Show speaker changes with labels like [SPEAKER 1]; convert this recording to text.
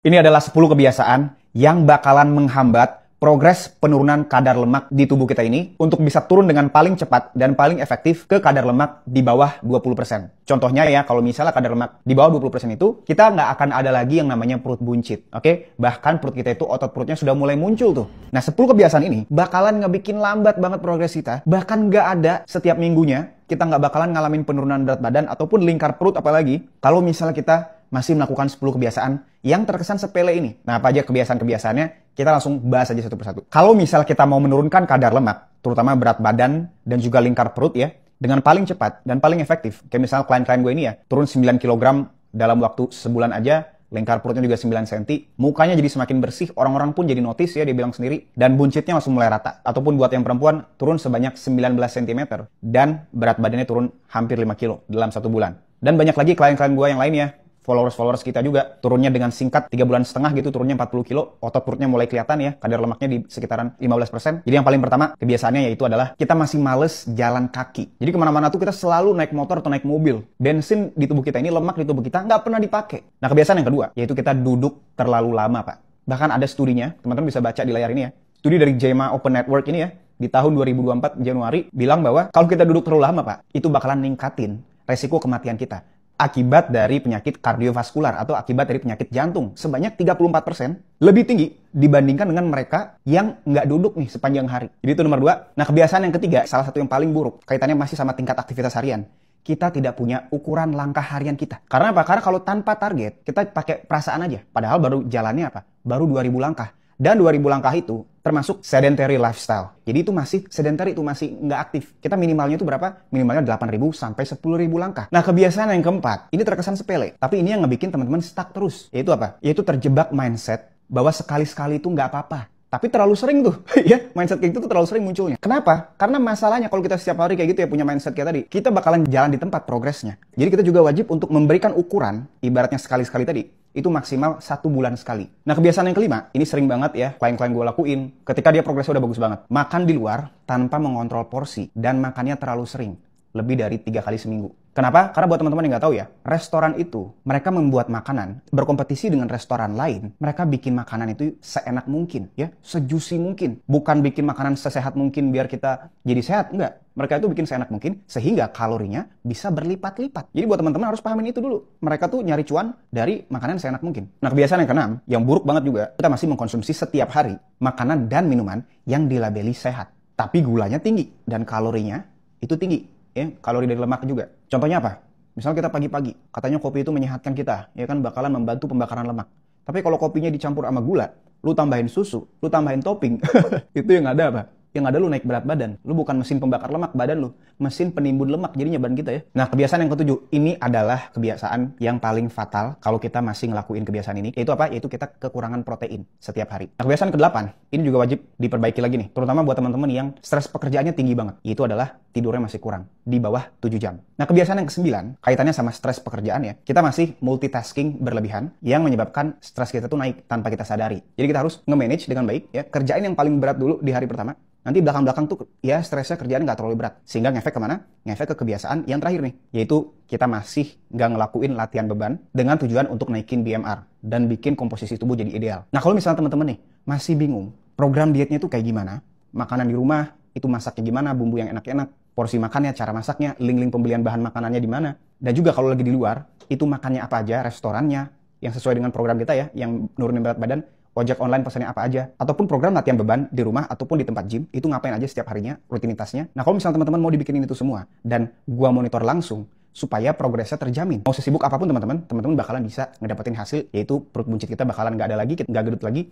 [SPEAKER 1] Ini adalah 10 kebiasaan yang bakalan menghambat progres penurunan kadar lemak di tubuh kita ini untuk bisa turun dengan paling cepat dan paling efektif ke kadar lemak di bawah 20%. Contohnya ya, kalau misalnya kadar lemak di bawah 20% itu, kita nggak akan ada lagi yang namanya perut buncit, oke? Bahkan perut kita itu, otot perutnya sudah mulai muncul tuh. Nah, 10 kebiasaan ini bakalan ngebikin lambat banget progres kita, bahkan nggak ada setiap minggunya kita nggak bakalan ngalamin penurunan berat badan ataupun lingkar perut apalagi kalau misalnya kita masih melakukan 10 kebiasaan yang terkesan sepele ini. Nah, apa aja kebiasaan-kebiasaannya? Kita langsung bahas aja satu persatu. Kalau misal kita mau menurunkan kadar lemak, terutama berat badan dan juga lingkar perut ya, dengan paling cepat dan paling efektif. Kayak misal klien-klien gue ini ya, turun 9 kg dalam waktu sebulan aja, lingkar perutnya juga 9 cm, mukanya jadi semakin bersih, orang-orang pun jadi notice ya, dia bilang sendiri, dan buncitnya langsung mulai rata. Ataupun buat yang perempuan, turun sebanyak 19 cm, dan berat badannya turun hampir 5 kg dalam 1 bulan. Dan banyak lagi klien-klien gue yang lainnya, followers kita juga turunnya dengan singkat 3,5 bulan gitu, turunnya 40 kilo, otot perutnya mulai kelihatan ya, kadar lemaknya di sekitaran 15%. Jadi yang paling pertama kebiasaannya yaitu adalah kita masih males jalan kaki. Jadi kemana-mana tuh kita selalu naik motor atau naik mobil. Bensin di tubuh kita ini, lemak di tubuh kita nggak pernah dipakai. Nah, kebiasaan yang kedua yaitu kita duduk terlalu lama, Pak. Bahkan ada studinya, teman-teman bisa baca di layar ini ya. Studi dari JAMA Open Network ini ya, di tahun 2024 Januari bilang bahwa kalau kita duduk terlalu lama, Pak, itu bakalan ningkatin resiko kematian kita akibat dari penyakit kardiovaskular atau akibat dari penyakit jantung sebanyak 34% lebih tinggi dibandingkan dengan mereka yang nggak duduk nih sepanjang hari. Jadi itu nomor 2. Nah, kebiasaan yang ketiga, salah satu yang paling buruk, kaitannya masih sama tingkat aktivitas harian. Kita tidak punya ukuran langkah harian kita. Karena apa? Karena kalau tanpa target, kita pakai perasaan aja. Padahal baru jalannya apa? Baru 2000 langkah. Dan 2000 langkah itu termasuk sedentary lifestyle. Jadi itu masih sedentary, itu masih nggak aktif. Kita minimalnya itu berapa? Minimalnya 8.000 sampai 10.000 langkah. Nah, kebiasaan yang keempat, ini terkesan sepele. Tapi ini yang ngebikin teman-teman stuck terus. Yaitu apa? Yaitu terjebak mindset bahwa sekali-sekali itu nggak apa-apa. Tapi terlalu sering tuh, ya, mindset kayak gitu tuh terlalu sering munculnya. Kenapa? Karena masalahnya kalau kita setiap hari kayak gitu ya punya mindset kayak tadi, kita bakalan jalan di tempat progresnya. Jadi kita juga wajib untuk memberikan ukuran, ibaratnya sekali-sekali tadi, itu maksimal 1 bulan sekali. Nah, kebiasaan yang kelima, ini sering banget ya klien-klien gue lakuin ketika dia progresnya udah bagus banget. Makan di luar tanpa mengontrol porsi dan makannya terlalu sering, lebih dari 3 kali seminggu. Kenapa? Karena buat teman-teman yang nggak tahu ya, restoran itu, mereka membuat makanan, berkompetisi dengan restoran lain, mereka bikin makanan itu seenak mungkin, ya, sejuicy mungkin. Bukan bikin makanan sesehat mungkin biar kita jadi sehat, enggak. Mereka itu bikin seenak mungkin, sehingga kalorinya bisa berlipat-lipat. Jadi buat teman-teman harus pahamin itu dulu. Mereka tuh nyari cuan dari makanan seenak mungkin. Nah, kebiasaan yang keenam, yang buruk banget juga, kita masih mengkonsumsi setiap hari makanan dan minuman yang dilabeli sehat. Tapi gulanya tinggi, dan kalorinya itu tinggi. Ya, kalori dari lemak juga. Contohnya apa? Misal kita pagi-pagi, katanya kopi itu menyehatkan kita, ya kan bakalan membantu pembakaran lemak. Tapi kalau kopinya dicampur sama gula, lu tambahin susu, lu tambahin topping, itu yang ada apa? Yang ada lu naik berat badan. Lu bukan mesin pembakar lemak badan lu, mesin penimbun lemak jadinya badan kita ya. Nah, kebiasaan yang ketujuh, ini adalah kebiasaan yang paling fatal kalau kita masih ngelakuin kebiasaan ini. Yaitu apa? Yaitu kita kekurangan protein setiap hari. Nah, kebiasaan ke-8, ini juga wajib diperbaiki lagi nih. Terutama buat teman-teman yang stres pekerjaannya tinggi banget. Yaitu adalah tidurnya masih kurang, di bawah 7 jam. Nah, kebiasaan yang ke-9, kaitannya sama stres pekerjaan ya. Kita masih multitasking berlebihan yang menyebabkan stres kita tuh naik tanpa kita sadari. Jadi kita harus nge-manage dengan baik ya. Kerjain yang paling berat dulu di hari pertama. Nanti belakang-belakang tuh ya stresnya kerjaan nggak terlalu berat. Sehingga ngefek kemana? Ngefek ke kebiasaan yang terakhir nih. Yaitu kita masih nggak ngelakuin latihan beban dengan tujuan untuk naikin BMR. Dan bikin komposisi tubuh jadi ideal. Nah, kalau misalnya teman-teman nih masih bingung program dietnya tuh kayak gimana? Makanan di rumah itu masaknya gimana? Bumbu yang enak-enak? Porsi makannya, cara masaknya, link-link pembelian bahan makanannya di mana? Dan juga kalau lagi di luar, itu makannya apa aja? Restorannya yang sesuai dengan program kita ya, yang nurunin berat badan. Ojek online pesannya apa aja, ataupun program latihan beban di rumah ataupun di tempat gym, itu ngapain aja setiap harinya, rutinitasnya. Nah, kalau misalnya teman-teman mau dibikinin itu semua, dan gua monitor langsung, supaya progresnya terjamin. Mau sesibuk apapun teman-teman bakalan bisa ngedapetin hasil, yaitu perut buncit kita bakalan nggak ada lagi, nggak gendut lagi,